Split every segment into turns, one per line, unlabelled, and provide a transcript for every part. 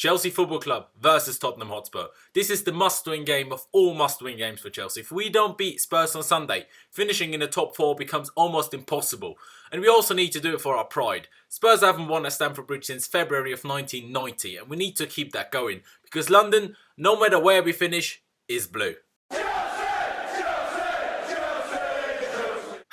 Chelsea Football Club versus Tottenham Hotspur. This is the must-win game of all must-win games for Chelsea. If we don't beat Spurs on Sunday, finishing in the top 4 becomes almost impossible. And we also need to do it for our pride. Spurs haven't won at Stamford Bridge since February of 1990, and we need to keep that going. Because London, no matter where we finish, is blue.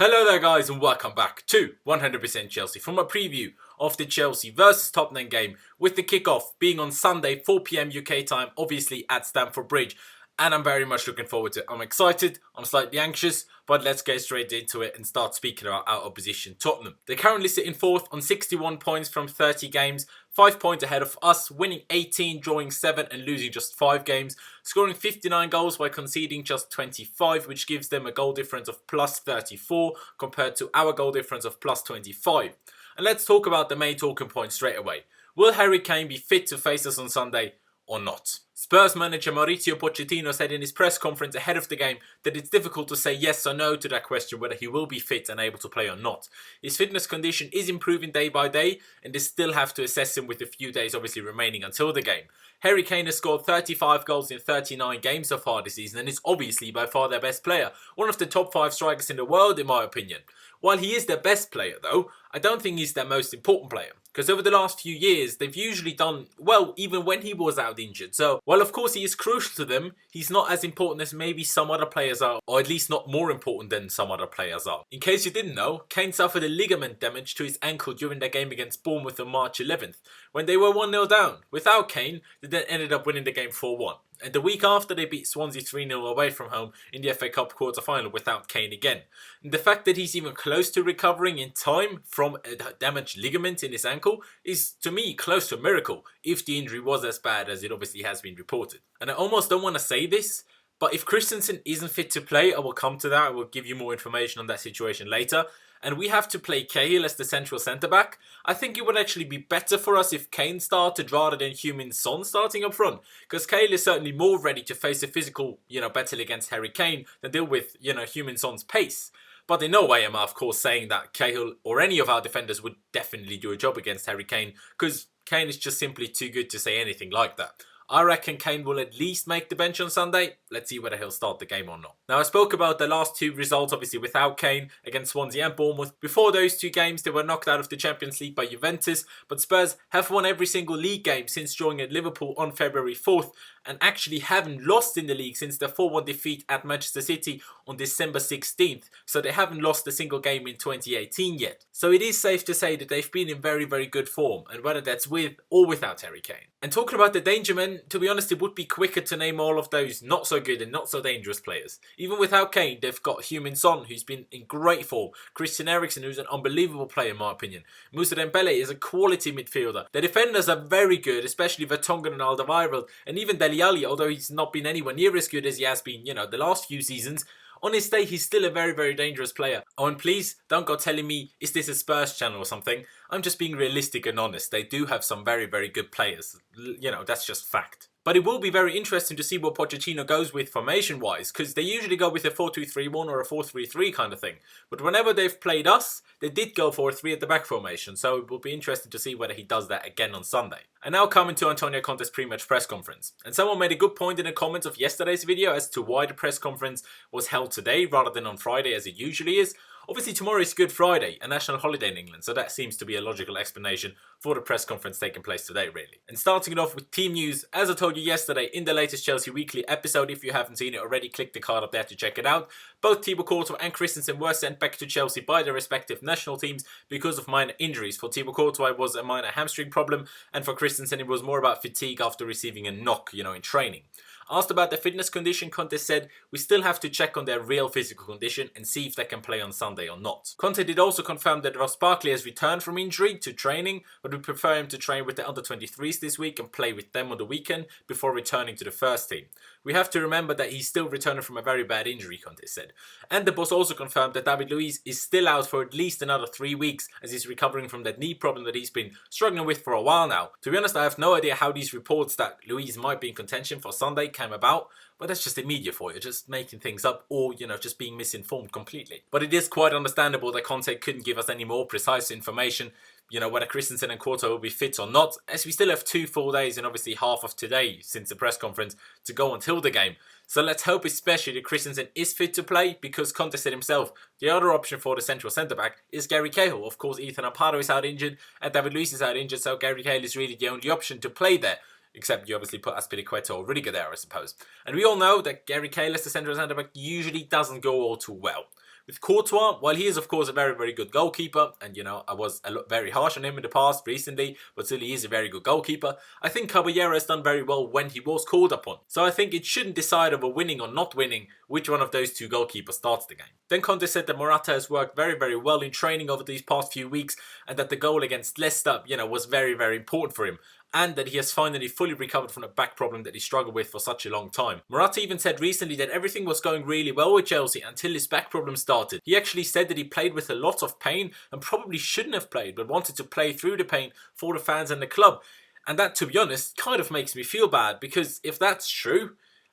Hello there guys and welcome back to 100% Chelsea from a preview of the Chelsea versus Tottenham game, with the kickoff being on Sunday 4 PM UK time, obviously at Stamford Bridge, and I'm very much looking forward to it. I'm excited, I'm slightly anxious, but let's get straight into it and start speaking about our opposition, Tottenham. They currently sit in 4th on 61 points from 30 games, 5 points ahead of us, winning 18, drawing 7 and losing just 5 games, scoring 59 goals by conceding just 25, which gives them a goal difference of plus 34 compared to our goal difference of plus 25. And let's talk about the main talking point straight away. Will Harry Kane be fit to face us on Sunday or not? Spurs manager Mauricio Pochettino said in his press conference ahead of the game that it's difficult to say yes or no to that question whether he will be fit and able to play or not. His fitness condition is improving day by day and they still have to assess him with a few days obviously remaining until the game. Harry Kane has scored 35 goals in 39 games so far this season and is obviously by far their best player. One of the top 5 strikers in the world in my opinion. While he is their best player though, I don't think he's their most important player. Because over the last few years, they've usually done well even when he was out injured. So, while of course he is crucial to them, he's not as important as maybe some other players are. Or at least not more important than some other players are. In case you didn't know, Kane suffered a ligament damage to his ankle during their game against Bournemouth on March 11th. When they were 1-0 down. Without Kane, they then ended up winning the game 4-1. And the week after, they beat Swansea 3-0 away from home in the FA Cup quarter-final without Kane again. And the fact that he's even close to recovering in time from a damaged ligament in his ankle is, to me, close to a miracle, if the injury was as bad as it obviously has been reported. And I almost don't want to say this, but if Christensen isn't fit to play, I will come to that. I will give you more information on that situation later. And we have to play Cahill as the central centre-back. I think it would actually be better for us if Kane started rather than Heung-min Son starting up front. Because Cahill is certainly more ready to face a physical, battle against Harry Kane than deal with, Heung-min Son's pace. But in no way am I, of course, saying that Cahill or any of our defenders would definitely do a job against Harry Kane. Because Kane is just simply too good to say anything like that. I reckon Kane will at least make the bench on Sunday. Let's see whether he'll start the game or not. Now, I spoke about the last 2 results, obviously without Kane, against Swansea and Bournemouth. Before those 2 games, they were knocked out of the Champions League by Juventus. But Spurs have won every single league game since drawing at Liverpool on February 4th. And actually haven't lost in the league since their 4-1 defeat at Manchester City on December 16th. So they haven't lost a single game in 2018 yet. So it is safe to say that they've been in very, very good form. And whether that's with or without Harry Kane. And talking about the danger men, to be honest, it would be quicker to name all of those not so good and not so dangerous players. Even without Kane, they've got Heung-min Son, who's been in great form. Christian Eriksen, who's an unbelievable player in my opinion. Moussa Dembele is a quality midfielder. The defenders are very good, especially Vertonghen and Alderweireld. And even Dele Alli, although he's not been anywhere near as good as he has been, the last few seasons. On his day, he's still a very, very dangerous player. Oh, and please, don't go telling me, is this a Spurs channel or something? I'm just being realistic and honest. They do have some very, very good players. That's just fact. But it will be very interesting to see what Pochettino goes with formation-wise, because they usually go with a 4-2-3-1 or a 4-3-3 kind of thing. But whenever they've played us, they did go for a 3-at-the-back formation, so it will be interesting to see whether he does that again on Sunday. And now coming to Antonio Conte's pre-match press conference. And someone made a good point in the comments of yesterday's video as to why the press conference was held today rather than on Friday as it usually is. Obviously tomorrow is Good Friday, a national holiday in England, so that seems to be a logical explanation for the press conference taking place today really. And starting it off with team news, as I told you yesterday in the latest Chelsea Weekly episode, if you haven't seen it already, click the card up there to check it out. Both Thibaut, Courtois and Christensen were sent back to Chelsea by their respective national teams because of minor injuries. For Thibaut Courtois it was a minor hamstring problem, and for Christensen it was more about fatigue after receiving a knock, in training. Asked about their fitness condition, Conte said, we still have to check on their real physical condition and see if they can play on Sunday or not. Conte did also confirm that Ross Barkley has returned from injury to training, but would prefer him to train with the under-23s this week and play with them on the weekend before returning to the first team. We have to remember that he's still returning from a very bad injury, Conte said. And the boss also confirmed that David Luiz is still out for at least another 3 weeks as he's recovering from that knee problem that he's been struggling with for a while now. To be honest, I have no idea how these reports that Luiz might be in contention for Sunday came about, But that's just the media for you, just making things up or, just being misinformed completely. But it is quite understandable that Conte couldn't give us any more precise information, whether Christensen and Courtois will be fit or not, as we still have 2 full days and obviously half of today since the press conference to go until the game. So let's hope especially that Christensen is fit to play, because Conte said himself the other option for the central centre-back is Gary Cahill. Of course, Ethan Amparo is out injured and David Luiz is out injured, so Gary Cahill is really the only option to play there. Except you obviously put Azpilicueta or Rudiger there, I suppose. And we all know that Gary Cahill as the central centre-back usually doesn't go all too well. With Courtois, while he is of course a very, very good goalkeeper, and I was very harsh on him in the past recently, but still he is a very good goalkeeper, I think Caballero has done very well when he was called upon. So I think it shouldn't decide over winning or not winning which one of those 2 goalkeepers starts the game. Then Conte said that Morata has worked very, very well in training over these past few weeks, and that the goal against Leicester, was very, very important for him, and that he has finally fully recovered from the back problem that he struggled with for such a long time. Morata even said recently that everything was going really well with Chelsea until his back problem started. He actually said that he played with a lot of pain and probably shouldn't have played, but wanted to play through the pain for the fans and the club. And that, to be honest, kind of makes me feel bad, because if that's true,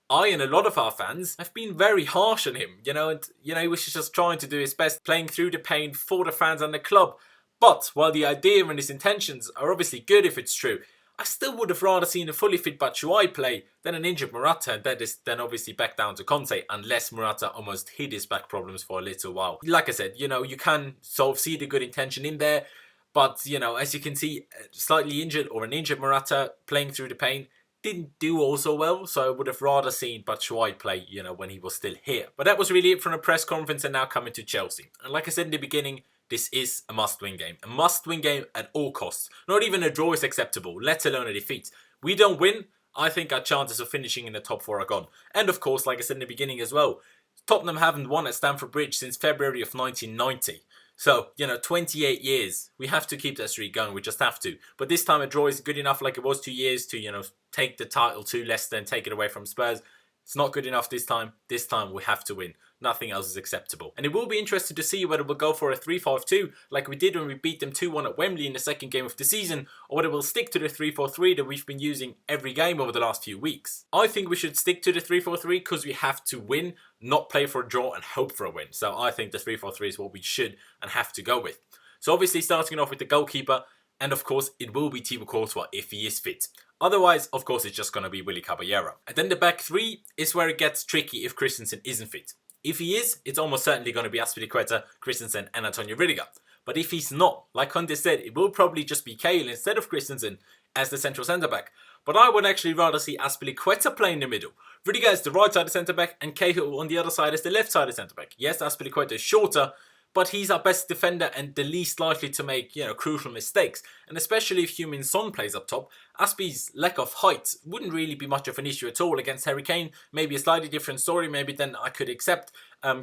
I and a lot of our fans have been very harsh on him, and he was just trying to do his best, playing through the pain for the fans and the club. But while the idea and his intentions are obviously good if it's true, I still would have rather seen a fully fit Batshuayi play than an injured Morata, and that is then obviously back down to Conte, unless Morata almost hid his back problems for a little while. Like I said, you can sort of see the good intention in there, but, as you can see, slightly injured or an injured Morata playing through the pain didn't do also well, so I would have rather seen Batshuayi play, when he was still here. But that was really it from the press conference, and now coming to Chelsea. And like I said in the beginning, this is a must-win game. A must-win game at all costs. Not even a draw is acceptable, let alone a defeat. We don't win, I think our chances of finishing in the top 4 are gone. And of course, like I said in the beginning as well, Tottenham haven't won at Stamford Bridge since February of 1990. So, 28 years. We have to keep that streak going, we just have to. But this time a draw is good enough, like it was 2 years, to, take the title to Leicester and take it away from Spurs. It's not good enough this time. This time we have to win. Nothing else is acceptable. And it will be interesting to see whether we'll go for a 3-5-2 like we did when we beat them 2-1 at Wembley in the second game of the season, or whether we'll stick to the 3-4-3 that we've been using every game over the last few weeks. I think we should stick to the 3-4-3 because we have to win, not play for a draw and hope for a win. So I think the 3-4-3 is what we should and have to go with. So obviously starting off with the goalkeeper, and of course it will be Thibaut Courtois if he is fit. Otherwise, of course, it's just going to be Willy Caballero. And then the back 3 is where it gets tricky if Christensen isn't fit. If he is, it's almost certainly going to be Azpilicueta, Christensen and Antonio Rudiger. But if he's not, like Conte said, it will probably just be Cahill instead of Christensen as the central centre-back. But I would actually rather see Azpilicueta play in the middle. Rudiger is the right-sided centre-back and Cahill on the other side is the left-sided centre-back. Yes, Azpilicueta is shorter, but he's our best defender and the least likely to make, crucial mistakes. And especially if Heung-min Son plays up top, Azpi's lack of height wouldn't really be much of an issue at all against Harry Kane. Maybe a slightly different story. Maybe then I could accept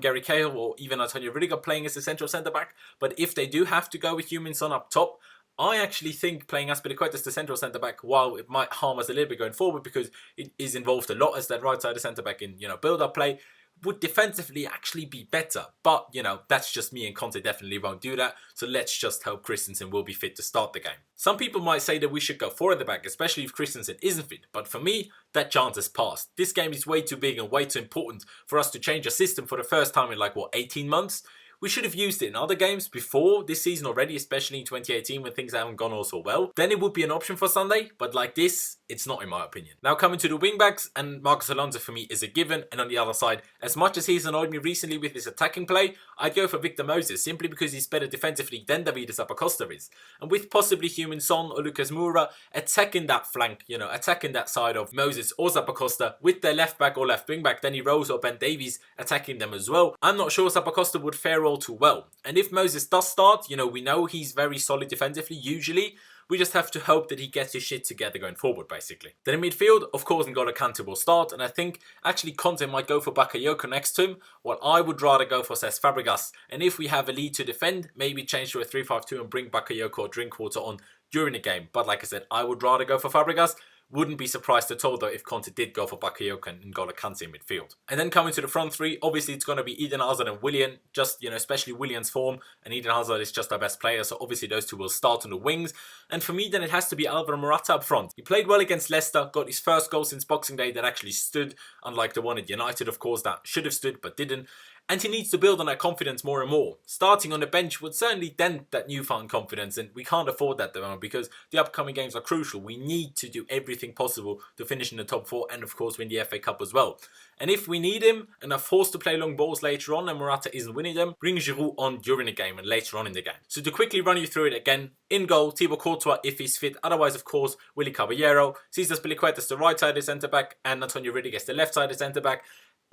Gary Cahill or even Antonio Rudiger playing as a central centre-back. But if they do have to go with Heung-min Son up top, I actually think playing Azpilicueta as the central centre-back, while it might harm us a little bit going forward because it is involved a lot as that right-sided centre-back in, build-up play, would defensively actually be better. But, that's just me and Conte definitely won't do that. So let's just hope Christensen will be fit to start the game. Some people might say that we should go 4 at the back, especially if Christensen isn't fit. But for me, that chance has passed. This game is way too big and way too important for us to change a system for the first time in 18 months? We should have used it in other games before this season already, especially in 2018 when things haven't gone all so well. Then it would be an option for Sunday, but like this, it's not in my opinion. Now coming to the wingbacks, and Marcos Alonso for me is a given, and on the other side, as much as he's annoyed me recently with his attacking play, I'd go for Victor Moses simply because he's better defensively than David Zappacosta is. And with possibly Heung-min Son or Lucas Moura attacking that flank, attacking that side of Moses or Zappacosta with their left back or left wing back, Danny Rose or Ben Davies attacking them as well, I'm not sure Zappacosta would fare all too well. And if Moses does start, we know he's very solid defensively usually. We just have to hope that he gets his shit together going forward, basically. Then in midfield, of course, N'Golo Kante will start, and I think actually Conte might go for Bakayoko next to him, while I would rather go for Cesc Fabregas. And if we have a lead to defend, maybe change to a 3-5-2 and bring Bakayoko or Drinkwater on during the game. But like I said, I would rather go for Fabregas. Wouldn't be surprised at all though if Conte did go for Bakayoko and N'Golo Kante in midfield. And then coming to the front three, obviously it's going to be Eden Hazard and Willian, just, especially Willian's form, and Eden Hazard is just our best player, so obviously those two will start on the wings. And for me then it has to be Alvaro Morata up front. He played well against Leicester, got his first goal since Boxing Day that actually stood, unlike the one at United of course that should have stood but didn't. And he needs to build on that confidence more and more. Starting on the bench would certainly dent that newfound confidence, and we can't afford that at the moment because the upcoming games are crucial. We need to do everything possible to finish in the top four and of course win the FA Cup as well. And if we need him and are forced to play long balls later on and Morata isn't winning them, bring Giroud on during the game and later on in the game. So to quickly run you through it again, in goal, Thibaut Courtois if he's fit, otherwise of course Willy Caballero, Cesar Spilicueta as the right sided centre back and Antonio Rudiger as the left sided centre back.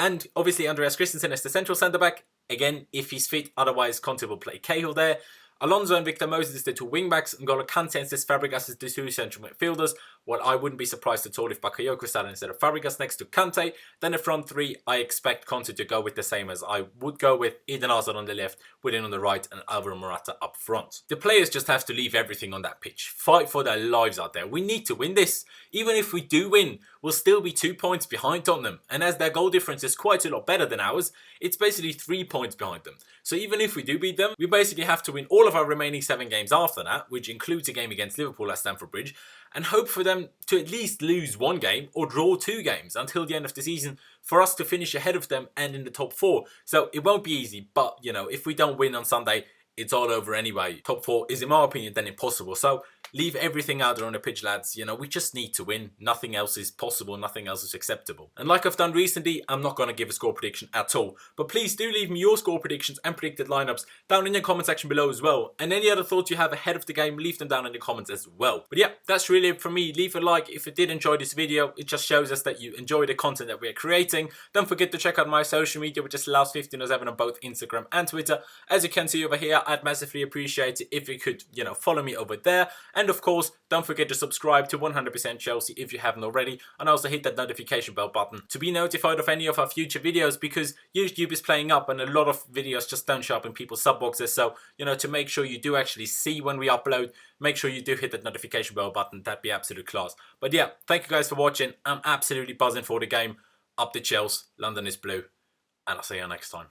And obviously Andreas Christensen as the central centre-back. Again, if he's fit, otherwise Conte will play Cahill there. Alonso and Victor Moses is the two wing-backs. N'Golo Kante and Cesc Fabregas is the two central midfielders. Well, I wouldn't be surprised at all if Bakayoko started instead of Fabregas next to Kante. Then the front three, I expect Conte to go with the same as I would go with Eden Hazard on the left, Willian on the right, and Alvaro Morata up front. The players just have to leave everything on that pitch. Fight for their lives out there. We need to win this. Even if we do win, we'll still be 2 points behind Tottenham. And as their goal difference is quite a lot better than ours, it's basically 3 points behind them. So even if we do beat them, we basically have to win all of our remaining 7 games after that, which includes a game against Liverpool at Stamford Bridge, and hope for them to at least lose 1 game or draw 2 games until the end of the season for us to finish ahead of them and in the top 4. So it won't be easy, but if we don't win on Sunday, it's all over anyway. Top 4 is, in my opinion, then impossible. So leave everything out there on the pitch, lads. We just need to win. Nothing else is possible. Nothing else is acceptable. And like I've done recently, I'm not going to give a score prediction at all. But please do leave me your score predictions and predicted lineups down in the comment section below as well. And any other thoughts you have ahead of the game, leave them down in the comments as well. But yeah, that's really it from me. Leave a like if you did enjoy this video. It just shows us that you enjoy the content that we're creating. Don't forget to check out my social media, which is Laus1507 on both Instagram and Twitter. As you can see over here, I'd massively appreciate it if you could, follow me over there. And of course, don't forget to subscribe to 100% Chelsea if you haven't already. And also hit that notification bell button to be notified of any of our future videos, because YouTube is playing up and a lot of videos just don't show up in people's sub boxes. So, to make sure you do actually see when we upload, make sure you do hit that notification bell button. That'd be absolute class. But yeah, thank you guys for watching. I'm absolutely buzzing for the game. Up the Chelsea. London is blue. And I'll see you next time.